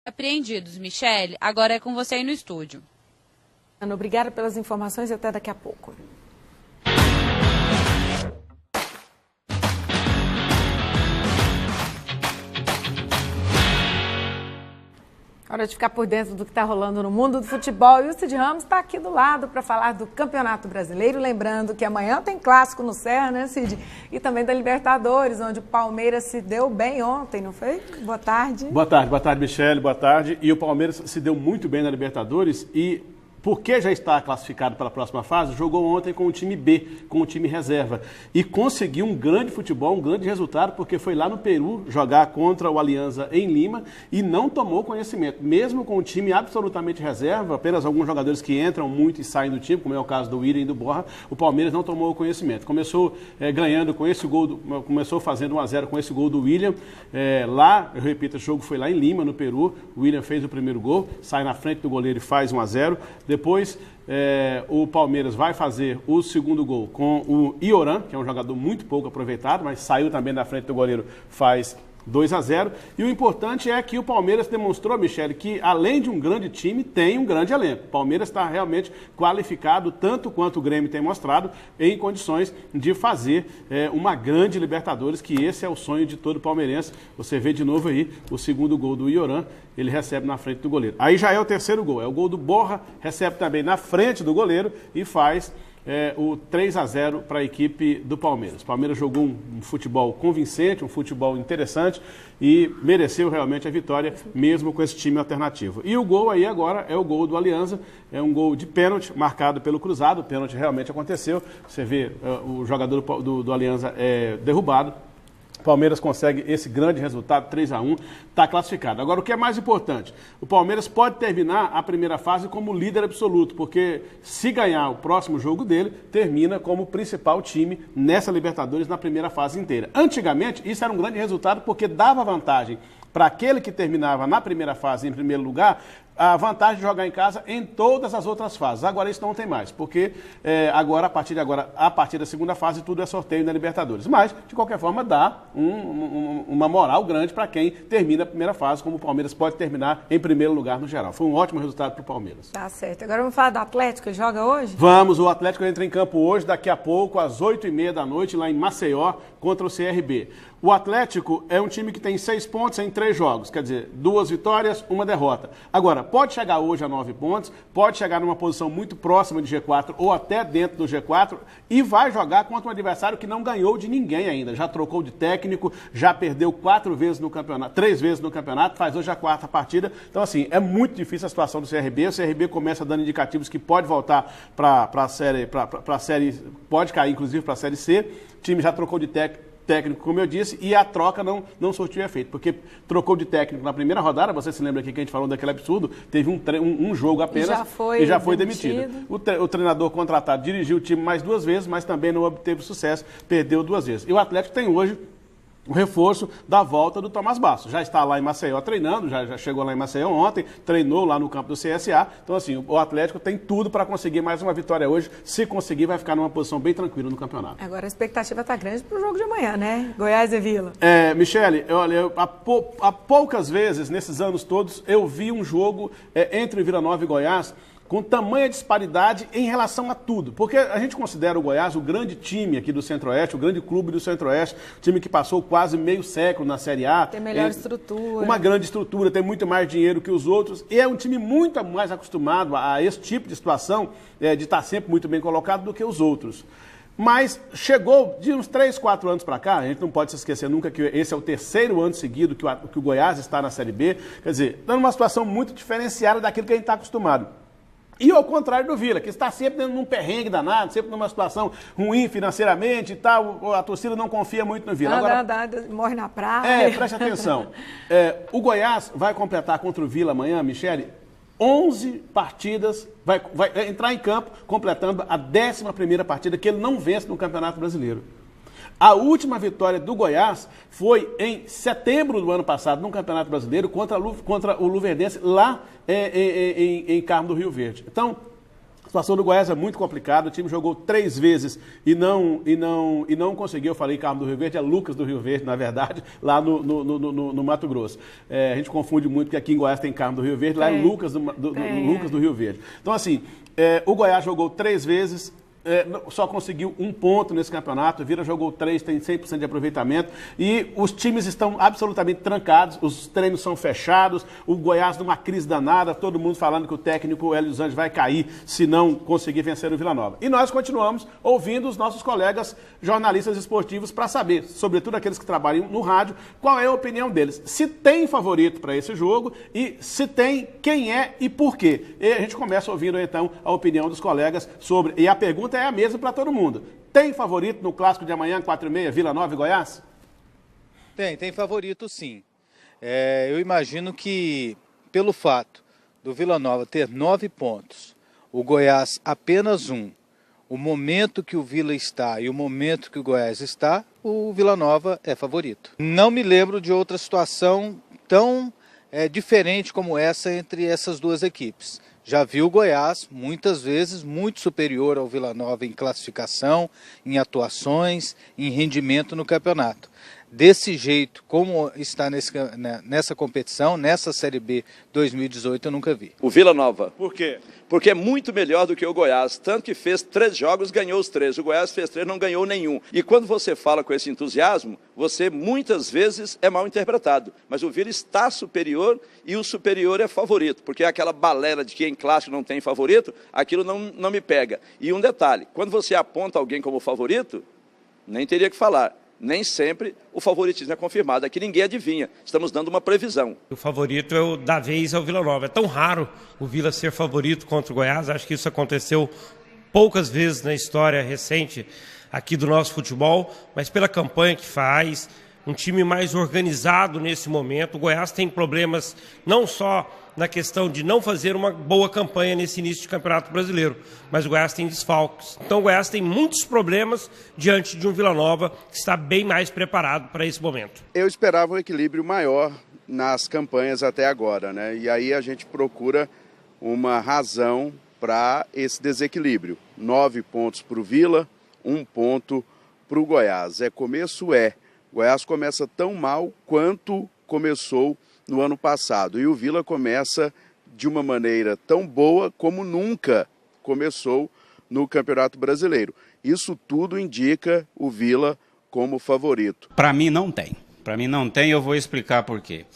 Apreendidos. Michele, agora é com você aí no estúdio. Ana, obrigada pelas informações e até daqui a pouco. Hora de ficar por dentro do que está rolando no mundo do futebol. E o Cid Ramos está aqui do lado para falar do Campeonato Brasileiro. Lembrando que amanhã tem clássico no Serra, né, Cid? E também da Libertadores, onde o Palmeiras se deu bem ontem, não foi? Boa tarde. Boa tarde, Michele, boa tarde. E o Palmeiras se deu muito bem na Libertadores e, porque já está classificado para a próxima fase, jogou ontem com o time B, com o time reserva. E conseguiu um grande futebol, um grande resultado, porque foi lá no Peru jogar contra o Alianza em Lima e não tomou conhecimento. Mesmo com o time absolutamente reserva, apenas alguns jogadores que entram muito e saem do time, como é o caso do Willian e do Borja, o Palmeiras não tomou conhecimento. Começou ganhando com esse gol, começou fazendo 1-0 com esse gol do Willian. Lá, eu repito, o jogo foi lá em Lima, no Peru. O Willian fez o primeiro gol, sai na frente do goleiro e faz 1-0. Depois, o Palmeiras vai fazer o segundo gol com o Ioran, que é um jogador muito pouco aproveitado, mas saiu também da frente do goleiro, faz 2-0. E o importante é que o Palmeiras demonstrou, Michele, que além de um grande time, tem um grande elenco. O Palmeiras está realmente qualificado, tanto quanto o Grêmio tem mostrado, em condições de fazer uma grande Libertadores, que esse é o sonho de todo palmeirense. Você vê de novo aí o segundo gol do Ioran, ele recebe na frente do goleiro. Aí já é o terceiro gol, é o gol do Borja, recebe também na frente do goleiro e faz o 3-0 para a equipe do Palmeiras. O Palmeiras jogou um futebol convincente, um futebol interessante e mereceu realmente a vitória, mesmo com esse time alternativo. E o gol aí agora é o gol do Alianza, é um gol de pênalti marcado pelo cruzado, o pênalti realmente aconteceu, você vê o jogador do Alianza derrubado. O Palmeiras consegue esse grande resultado, 3-1, está classificado. Agora, o que é mais importante? O Palmeiras pode terminar a primeira fase como líder absoluto, porque se ganhar o próximo jogo dele, termina como principal time nessa Libertadores na primeira fase inteira. Antigamente, isso era um grande resultado porque dava vantagem para aquele que terminava na primeira fase em primeiro lugar, a vantagem de jogar em casa em todas as outras fases. Agora isso não tem mais, porque agora, a partir da segunda fase, tudo é sorteio na Libertadores. Mas, de qualquer forma, dá uma moral grande para quem termina a primeira fase, como o Palmeiras pode terminar em primeiro lugar no geral. Foi um ótimo resultado para o Palmeiras. Tá certo. Agora vamos falar do Atlético, que joga hoje? Vamos, o Atlético entra em campo hoje, daqui a pouco, às 8h30 da noite, lá em Maceió, contra o CRB. O Atlético é um time que tem 6 pontos em 3 jogos, quer dizer, 2 vitórias, 1 derrota. Agora, pode chegar hoje a 9 pontos, pode chegar numa posição muito próxima de G4 ou até dentro do G4 e vai jogar contra um adversário que não ganhou de ninguém ainda. Já trocou de técnico, já perdeu 4 vezes no campeonato, 3 vezes no campeonato, faz hoje a 4ª partida. Então, assim, é muito difícil a situação do CRB. O CRB começa dando indicativos que pode voltar para a série, pode cair inclusive para a Série C. O time já trocou de técnico, como eu disse, e a troca não surtiu efeito, porque trocou de técnico na primeira rodada, você se lembra aqui que a gente falou daquele absurdo, teve um jogo apenas e já foi demitido. O treinador contratado dirigiu o time mais 2 vezes, mas também não obteve sucesso, perdeu 2 vezes. E o Atlético tem hoje o reforço da volta do Tomás Basso. Já está lá em Maceió treinando, já chegou lá em Maceió ontem, treinou lá no campo do CSA. Então, assim, o Atlético tem tudo para conseguir mais uma vitória hoje. Se conseguir, vai ficar numa posição bem tranquila no campeonato. Agora a expectativa está grande para o jogo de amanhã, né? Goiás e Vila. Michele, olha, há poucas vezes, nesses anos todos, eu vi um jogo entre Vila Nova e Goiás com tamanha disparidade em relação a tudo. Porque a gente considera o Goiás o grande time aqui do Centro-Oeste, o grande clube do Centro-Oeste, time que passou quase meio século na Série A. Tem melhor estrutura. Uma grande estrutura, tem muito mais dinheiro que os outros, e é um time muito mais acostumado a esse tipo de situação, de estar sempre muito bem colocado do que os outros. Mas chegou de uns 3, 4 anos para cá, a gente não pode se esquecer nunca que esse é o 3º ano seguido que o Goiás está na Série B, quer dizer, está numa situação muito diferenciada daquilo que a gente está acostumado. E ao contrário do Vila, que está sempre num perrengue danado, sempre numa situação ruim financeiramente e tal, a torcida não confia muito no Vila. Agora, morre na praia. Preste atenção. O Goiás vai completar contra o Vila amanhã, Michele, 11 partidas, vai entrar em campo completando a 11ª partida que ele não vence no Campeonato Brasileiro. A última vitória do Goiás foi em setembro do ano passado, no Campeonato Brasileiro, contra o Luverdense, lá em Carmo do Rio Verde. Então, A situação do Goiás é muito complicada, o time jogou 3 vezes e não conseguiu, eu falei Carmo do Rio Verde, é Lucas do Rio Verde, na verdade, lá no Mato Grosso. A gente confunde muito, porque aqui em Goiás tem Carmo do Rio Verde, lá é Lucas do Rio Verde. Então, assim, o Goiás jogou 3 vezes, só conseguiu 1 ponto nesse campeonato, o Vila jogou 3, tem 100% de aproveitamento e os times estão absolutamente trancados, os treinos são fechados, o Goiás numa crise danada, todo mundo falando que o técnico Hélio dos Anjos vai cair se não conseguir vencer o Vila Nova. E nós continuamos ouvindo os nossos colegas jornalistas esportivos para saber, sobretudo aqueles que trabalham no rádio, qual é a opinião deles. Se tem favorito para esse jogo e se tem, quem é e por quê. E a gente começa ouvindo então a opinião dos colegas sobre, e a pergunta é a mesma para todo mundo. Tem favorito no clássico de amanhã, 4h30, Vila Nova e Goiás? Tem favorito sim. Eu imagino que, pelo fato do Vila Nova ter 9 pontos, o Goiás apenas 1, o momento que o Vila está e o momento que o Goiás está, o Vila Nova é favorito. Não me lembro de outra situação tão diferente como essa entre essas duas equipes. Já vi o Goiás, muitas vezes, muito superior ao Vila Nova em classificação, em atuações, em rendimento no campeonato. Desse jeito, como está nessa competição, nessa Série B 2018, eu nunca vi. O Vila Nova. Por quê? Porque é muito melhor do que o Goiás. Tanto que fez 3 jogos, ganhou os 3. O Goiás fez 3, não ganhou nenhum. E quando você fala com esse entusiasmo, você muitas vezes é mal interpretado. Mas o Vila está superior e o superior é favorito. Porque aquela balela de que em clássico não tem favorito, aquilo não me pega. E um detalhe, quando você aponta alguém como favorito, nem teria que falar. Nem sempre o favoritismo é confirmado. Aqui ninguém adivinha. Estamos dando uma previsão. O favorito da vez é o Vila Nova. É tão raro o Vila ser favorito contra o Goiás. Acho que isso aconteceu poucas vezes na história recente aqui do nosso futebol. Mas pela campanha que faz, um time mais organizado nesse momento. O Goiás tem problemas não só na questão de não fazer uma boa campanha nesse início de Campeonato Brasileiro, mas o Goiás tem desfalques. Então o Goiás tem muitos problemas diante de um Vila Nova que está bem mais preparado para esse momento. Eu esperava um equilíbrio maior nas campanhas até agora, né? E aí a gente procura uma razão para esse desequilíbrio. 9 pontos para o Vila, 1 ponto para o Goiás. O Goiás começa tão mal quanto começou no ano passado. E o Vila começa de uma maneira tão boa como nunca começou no Campeonato Brasileiro. Isso tudo indica o Vila como favorito. Para mim não tem. Para mim não tem, eu vou explicar por quê.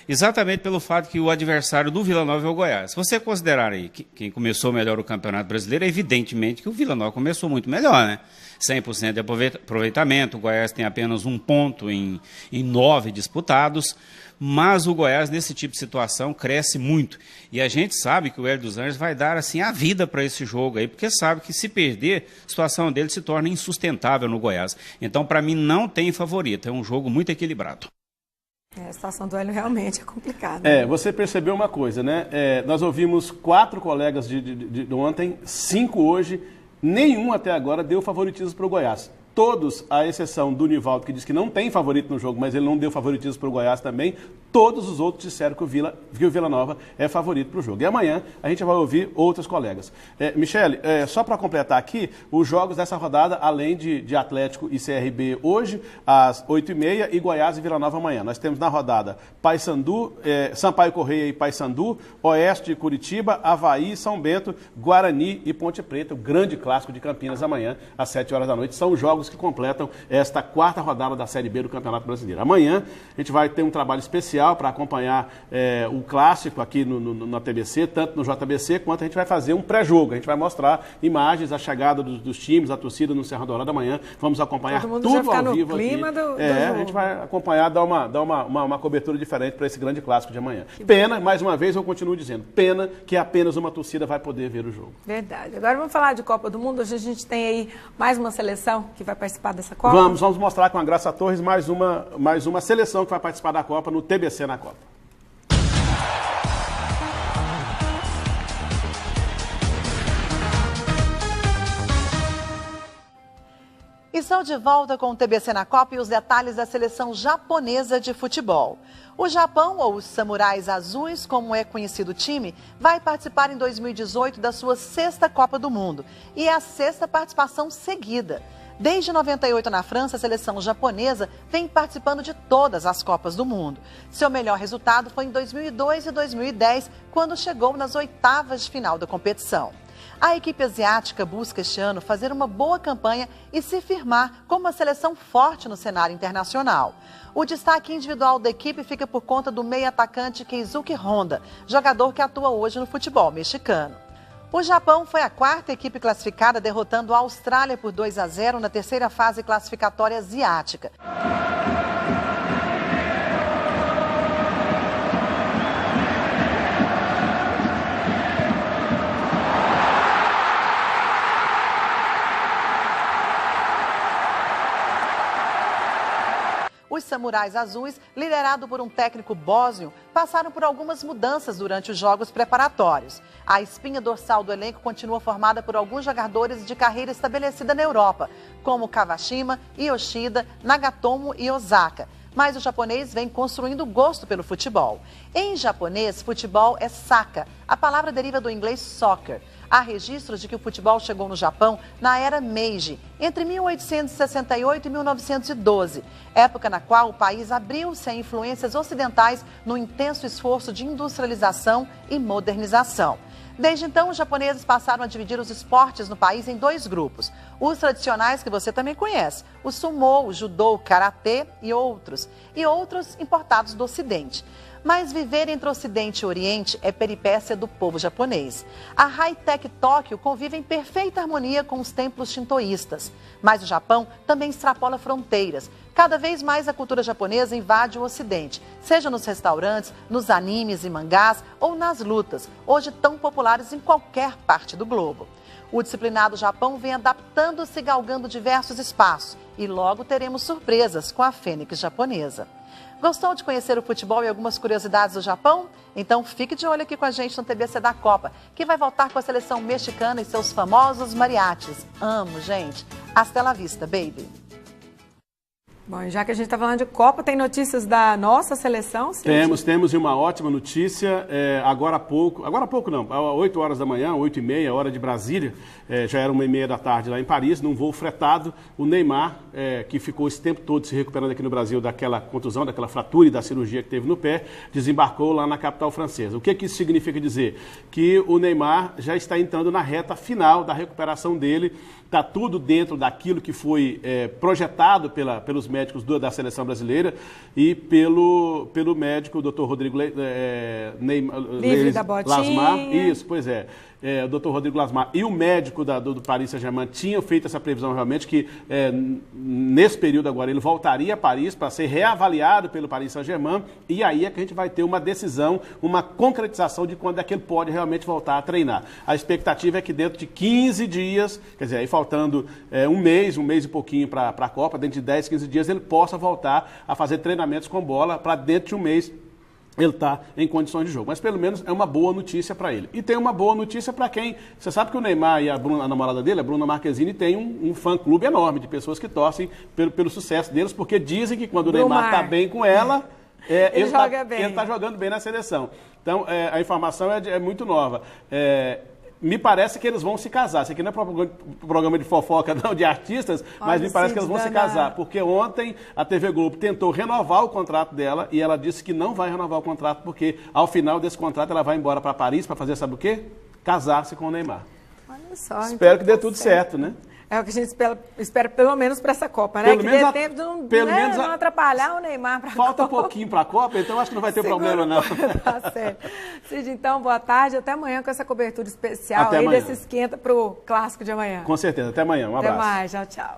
Exatamente pelo fato que o adversário do Vila Nova é o Goiás. Se você considerar aí que quem começou melhor o Campeonato Brasileiro, é evidentemente que o Vila Nova começou muito melhor, né? 100% de aproveitamento, o Goiás tem apenas 1 ponto em 9 disputados, mas o Goiás, nesse tipo de situação, cresce muito. E a gente sabe que o Hélio dos Anjos vai dar assim, a vida para esse jogo aí, porque sabe que se perder, a situação dele se torna insustentável no Goiás. Então, para mim, não tem favorito, é um jogo muito equilibrado. A situação do Hélio realmente é complicada. Você percebeu uma coisa, né? Nós ouvimos 4 colegas de ontem, 5 hoje, nenhum até agora deu favoritismo para o Goiás. Todos, à exceção do Nivaldo, que diz que não tem favorito no jogo, mas ele não deu favoritismo para o Goiás também, todos os outros disseram que o Vila Nova é favorito para o jogo. E amanhã a gente vai ouvir outros colegas. Michele, só para completar aqui, os jogos dessa rodada, além de Atlético e CRB hoje, às 8h30, e Goiás e Vila Nova amanhã. Nós temos na rodada Paysandu, Sampaio Correia e Paysandu, Oeste e Curitiba, Avaí, São Bento, Guarani e Ponte Preta, o grande clássico de Campinas amanhã, às 7 horas da noite. São os jogos que completam esta 4ª rodada da Série B do Campeonato Brasileiro. Amanhã a gente vai ter um trabalho especial para acompanhar o clássico aqui na TBC, tanto no JBC, quanto a gente vai fazer um pré-jogo. A gente vai mostrar imagens da chegada dos times, da torcida no Serra Dourada amanhã. Vamos acompanhar tudo ao vivo aqui. A gente vai acompanhar, dar uma cobertura diferente para esse grande clássico de amanhã. Pena, mais uma vez eu continuo dizendo, pena que apenas uma torcida vai poder ver o jogo. Verdade. Agora vamos falar de Copa do Mundo. Hoje a gente tem aí mais uma seleção que vai participar dessa Copa. Vamos mostrar com a Graça Torres mais uma seleção que vai participar da Copa no TBC na Copa. E Estou de volta com o TBC na Copa e os detalhes da seleção japonesa de futebol. O Japão, ou os Samurais Azuis, como é conhecido o time, vai participar em 2018 da sua 6ª Copa do Mundo. E é a 6ª participação seguida. Desde 98 na França, a seleção japonesa vem participando de todas as Copas do Mundo. Seu melhor resultado foi em 2002 e 2010, quando chegou nas 8ª de final da competição. A equipe asiática busca este ano fazer uma boa campanha e se firmar como uma seleção forte no cenário internacional. O destaque individual da equipe fica por conta do meio-atacante Keisuke Honda, jogador que atua hoje no futebol mexicano. O Japão foi a 4ª equipe classificada, derrotando a Austrália por 2-0 na 3ª fase classificatória asiática. Os Samurais Azuis, liderado por um técnico bósnio, passaram por algumas mudanças durante os jogos preparatórios. A espinha dorsal do elenco continua formada por alguns jogadores de carreira estabelecida na Europa, como Kawashima, Yoshida, Nagatomo e Osaka. Mas o japonês vem construindo gosto pelo futebol. Em japonês, futebol é saka. A palavra deriva do inglês soccer. Há registros de que o futebol chegou no Japão na era Meiji, entre 1868 e 1912, época na qual o país abriu-se a influências ocidentais no intenso esforço de industrialização e modernização. Desde então, os japoneses passaram a dividir os esportes no país em 2 grupos. Os tradicionais, que você também conhece, o sumô, o judô, o karatê e outros importados do Ocidente. Mas viver entre Ocidente e Oriente é peripécia do povo japonês. A high-tech Tóquio convive em perfeita harmonia com os templos shintoístas. Mas o Japão também extrapola fronteiras. Cada vez mais a cultura japonesa invade o Ocidente, seja nos restaurantes, nos animes e mangás ou nas lutas, hoje tão populares em qualquer parte do globo. O disciplinado Japão vem adaptando-se e galgando diversos espaços e logo teremos surpresas com a fênix japonesa. Gostou de conhecer o futebol e algumas curiosidades do Japão? Então fique de olho aqui com a gente no TBC da Copa, que vai voltar com a seleção mexicana e seus famosos mariachis. Amo, gente. Hasta la vista, baby. Bom, já que a gente está falando de Copa, tem notícias da nossa seleção? Temos e uma ótima notícia. Agora há pouco não, às 8 horas da manhã, 8h30, hora de Brasília, já era 1h30 da tarde lá em Paris, num voo fretado, o Neymar, que ficou esse tempo todo se recuperando aqui no Brasil daquela contusão, daquela fratura e da cirurgia que teve no pé, desembarcou lá na capital francesa. O que isso significa dizer? Que o Neymar já está entrando na reta final da recuperação dele, está tudo dentro daquilo que foi projetado pelos médicos da seleção brasileira e pelo médico, o Dr. Rodrigo Lasmar. Isso, pois é. O Dr. Rodrigo Lasmar e o médico do Paris Saint-Germain tinham feito essa previsão realmente que nesse período agora ele voltaria a Paris para ser reavaliado pelo Paris Saint-Germain e aí é que a gente vai ter uma decisão, uma concretização de quando é que ele pode realmente voltar a treinar. A expectativa é que dentro de 15 dias, quer dizer, aí faltando um mês e pouquinho para a Copa, dentro de 10, 15 dias ele possa voltar a fazer treinamentos com bola para dentro de um mês ele está em condições de jogo. Mas pelo menos é uma boa notícia para ele. E tem uma boa notícia para quem... Você sabe que o Neymar e a namorada dele, a Bruna Marquezine, tem um fã-clube enorme de pessoas que torcem pelo sucesso deles, porque dizem que quando o Neymar está bem com ela, ele está jogando bem na seleção. Então, a informação é muito nova. Me parece que eles vão se casar. Isso aqui não é programa de fofoca, não, de artistas, mas me parece que eles vão se casar. Porque ontem a TV Globo tentou renovar o contrato dela e ela disse que não vai renovar o contrato porque ao final desse contrato ela vai embora para Paris para fazer, sabe o quê? Casar-se com o Neymar. Olha só. Espero que dê tudo certo, né? É o que a gente espera pelo menos para essa Copa, né? Que dê tempo de não atrapalhar o Neymar para a Copa. Falta um pouquinho para a Copa, então acho que não vai ter problema, não. Tá certo. Cid, então, boa tarde. Até amanhã com essa cobertura especial aí desse esquenta para o clássico de amanhã. Com certeza. Até amanhã. Um abraço. Até mais. Tchau, tchau.